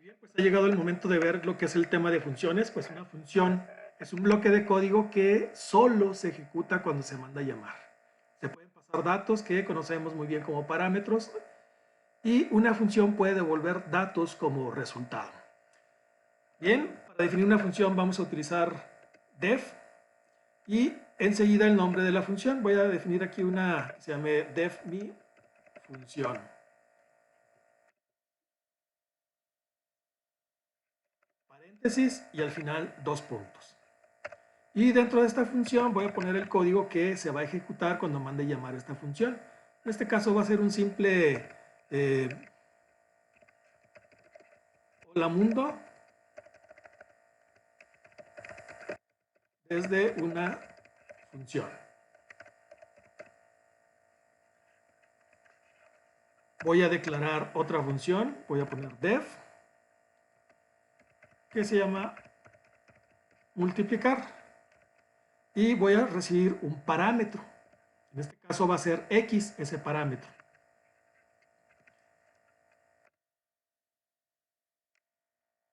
Bien, pues ha llegado el momento de ver lo que es el tema de funciones. Pues una función es un bloque de código que solo se ejecuta cuando se manda a llamar. Se pueden pasar datos que conocemos muy bien como parámetros y una función puede devolver datos como resultado. Bien, para definir una función vamos a utilizar def y enseguida el nombre de la función. Voy a definir aquí una que se llame def mi función. Paréntesis y al final dos puntos. Y dentro de esta función voy a poner el código que se va a ejecutar cuando mande llamar esta función. En este caso va a ser un simple hola mundo desde una función. Voy a declarar otra función, voy a poner def, que se llama multiplicar, y voy a recibir un parámetro. En este caso va a ser x ese parámetro.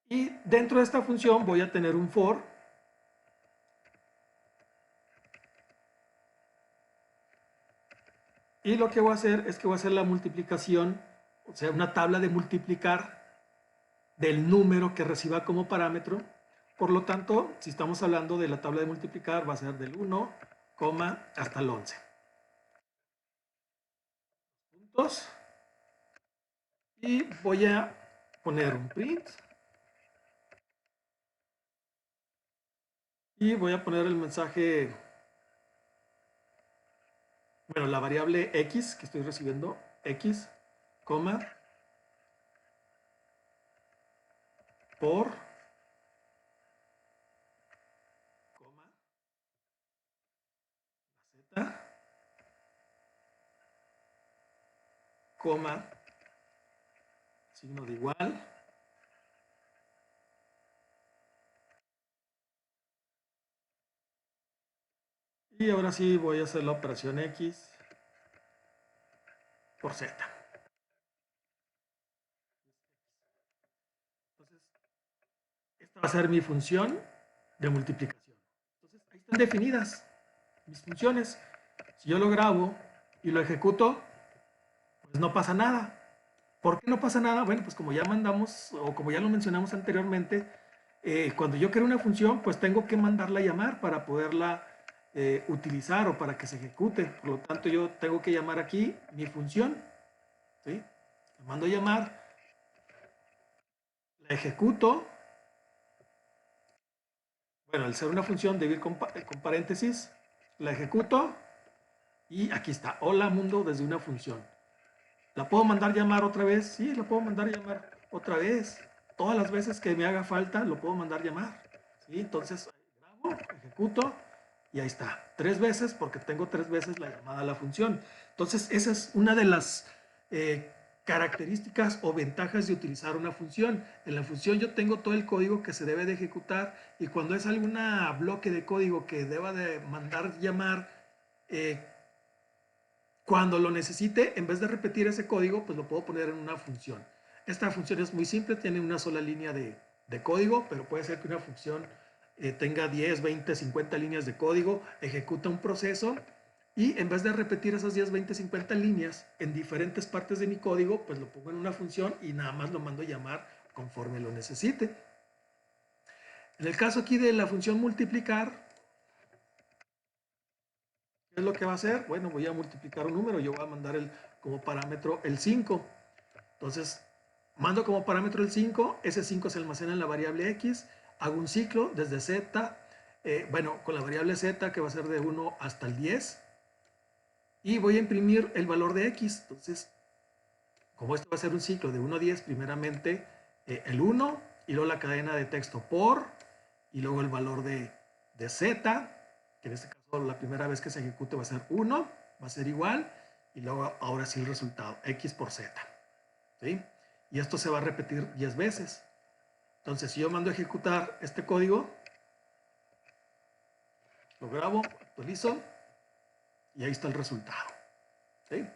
Y dentro de esta función voy a tener un for, y lo que voy a hacer es que voy a hacer la multiplicación, o sea, una tabla de multiplicar del número que reciba como parámetro. Por lo tanto, si estamos hablando de la tabla de multiplicar, va a ser del 1, hasta el 11. Puntos. Y voy a poner un print. Y voy a poner el mensaje, bueno, la variable x que estoy recibiendo, x, por, la z, signo de igual, y ahora sí voy a hacer la operación x por z. Entonces, esta va a ser mi función de multiplicación. Entonces, ahí están definidas mis funciones. Si yo lo grabo y lo ejecuto, pues no pasa nada. ¿Por qué no pasa nada? Bueno, pues como ya mandamos, o como ya lo mencionamos anteriormente, cuando yo creo una función, pues tengo que mandarla a llamar para poderla utilizar o para que se ejecute. Por lo tanto, yo tengo que llamar aquí mi función, ¿sí? La mando a llamar, la ejecuto. Bueno, al ser una función de ir con paréntesis, la ejecuto y aquí está, hola mundo desde una función. ¿La puedo mandar llamar otra vez? Sí, la puedo mandar llamar otra vez. Todas las veces que me haga falta, lo puedo mandar llamar. ¿Sí? Entonces, grabo, ejecuto y ahí está. 3 veces porque tengo 3 veces la llamada a la función. Entonces, esa es una de las características o ventajas de utilizar una función. En la función yo tengo todo el código que se debe de ejecutar y cuando es algún bloque de código que deba de mandar llamar, cuando lo necesite, en vez de repetir ese código, pues lo puedo poner en una función. Esta función es muy simple, tiene una sola línea de código, pero puede ser que una función tenga 10, 20, 50 líneas de código, ejecuta un proceso y en vez de repetir esas 10, 20, 50 líneas en diferentes partes de mi código, pues lo pongo en una función y nada más lo mando a llamar conforme lo necesite. En el caso aquí de la función multiplicar, ¿qué es lo que va a hacer? Bueno, voy a multiplicar un número, yo voy a mandar como parámetro el 5. Entonces, mando como parámetro el 5, ese 5 se almacena en la variable x, hago un ciclo desde z, bueno, con la variable z que va a ser de 1 hasta el 10, y voy a imprimir el valor de x. Entonces, como esto va a ser un ciclo de 1 a 10, primeramente el 1, y luego la cadena de texto por, y luego el valor de z, que en este caso la primera vez que se ejecute va a ser 1, va a ser igual, y luego ahora sí el resultado, x por z. ¿Sí? Y esto se va a repetir 10 veces. Entonces, si yo mando a ejecutar este código, lo grabo, actualizo, y ahí está el resultado. ¿Sí?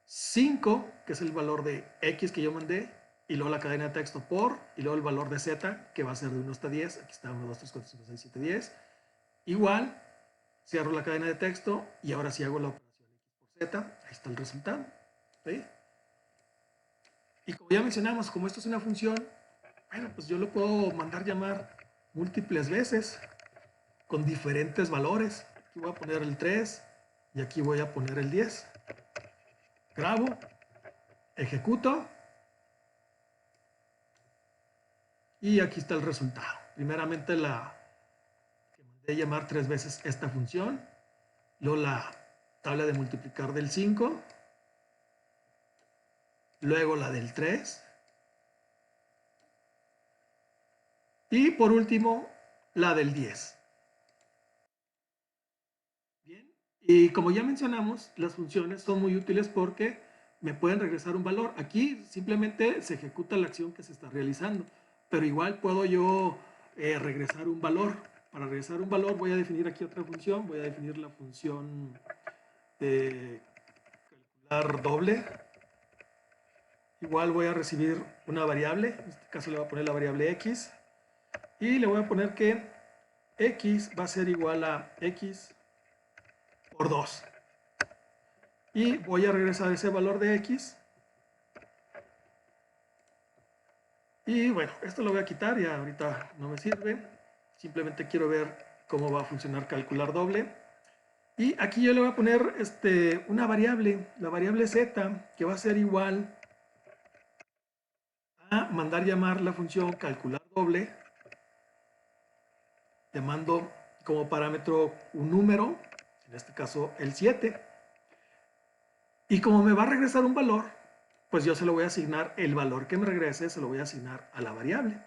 5, que es el valor de x que yo mandé, y luego la cadena de texto por, y luego el valor de z, que va a ser de 1 hasta 10, aquí está 1, 2, 3, 4, 5, 6, 7, 10, igual, cierro la cadena de texto, y ahora sí hago la operación x por z, ahí está el resultado, ¿sí? Y como ya mencionamos, como esto es una función, bueno, pues yo lo puedo mandar llamar múltiples veces, con diferentes valores. Aquí voy a poner el 3, y aquí voy a poner el 10. Grabo, ejecuto, y aquí está el resultado. Primeramente que mandé llamar 3 veces esta función, luego la tabla de multiplicar del 5, luego la del 3, y por último la del 10. Bien, y como ya mencionamos, las funciones son muy útiles porque me pueden regresar un valor. Aquí simplemente se ejecuta la acción que se está realizando, pero igual puedo yo regresar un valor. Para regresar un valor voy a definir aquí otra función, voy a definir la función de calcular doble. Igual voy a recibir una variable, en este caso le voy a poner la variable x, y le voy a poner que x va a ser igual a x por 2. Y voy a regresar ese valor de x. Y bueno, esto lo voy a quitar, ya ahorita no me sirve. Simplemente quiero ver cómo va a funcionar calcular doble. Y aquí yo le voy a poner una variable, la variable z, que va a ser igual a mandar llamar la función calcular doble, llamando como parámetro un número, en este caso el 7. Y como me va a regresar un valor, pues yo se lo voy a asignar, el valor que me regrese se lo voy a asignar a la variable.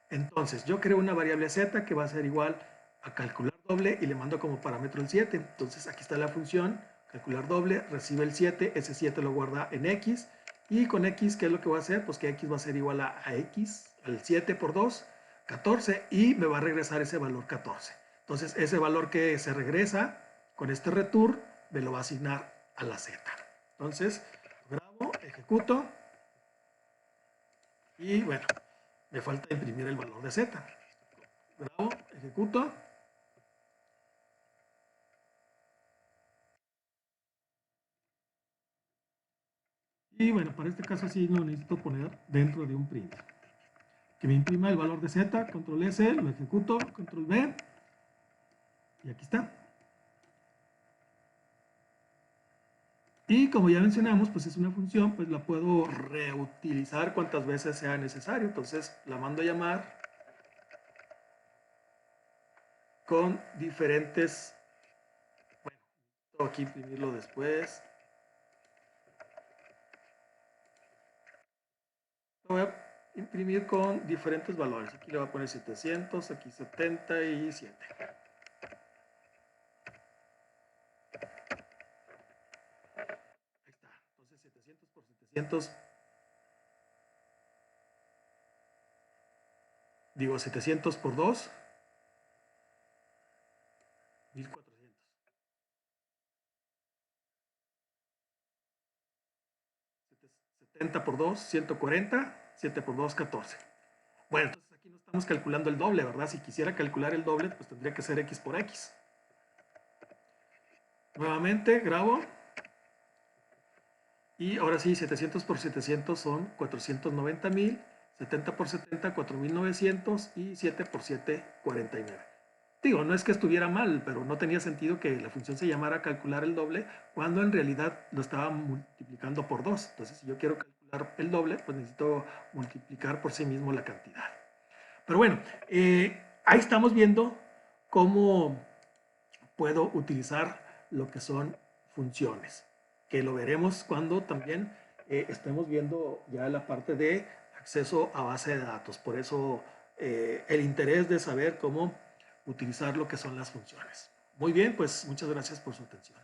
Entonces yo creo una variable z que va a ser igual a calcular doble y le mando como parámetro el 7. Entonces aquí está la función, calcular doble, recibe el 7, ese 7 lo guarda en x, y con x, ¿qué es lo que va a hacer? Pues que x va a ser igual a x, al 7 por 2, 14, y me va a regresar ese valor 14. Entonces ese valor que se regresa con este return me lo va a asignar a la z. Entonces grabo, ejecuto, y bueno, me falta imprimir el valor de z. Grabo, ejecuto. Y bueno, para este caso sí lo necesito poner dentro de un print. Que me imprima el valor de z, control S, lo ejecuto, control V. Y aquí está. Y como ya mencionamos, pues es una función, pues la puedo reutilizar cuantas veces sea necesario. Entonces la mando a llamar con diferentes... Bueno, tengo aquí imprimirlo después. Lo voy a imprimir con diferentes valores. Aquí le voy a poner 700, aquí 77. Ahí está. Entonces 700 por 700. Digo 700 por 2. 1400. 70 por 2, 140. 7 por 2, 14. Bueno, entonces aquí no estamos calculando el doble, ¿verdad? Si quisiera calcular el doble, pues tendría que ser x por x. Nuevamente grabo. Y ahora sí, 700 por 700 son 490,000. 70 por 70, 4,900. Y 7 por 7, 49. Digo, no es que estuviera mal, pero no tenía sentido que la función se llamara calcular el doble cuando en realidad lo estaba multiplicando por 2. Entonces, si yo quiero calcular el doble, pues necesito multiplicar por sí mismo la cantidad. Pero bueno, ahí estamos viendo cómo puedo utilizar lo que son funciones, que lo veremos cuando también estemos viendo ya la parte de acceso a base de datos. Por eso el interés de saber cómo utilizar lo que son las funciones. Muy bien, pues muchas gracias por su atención.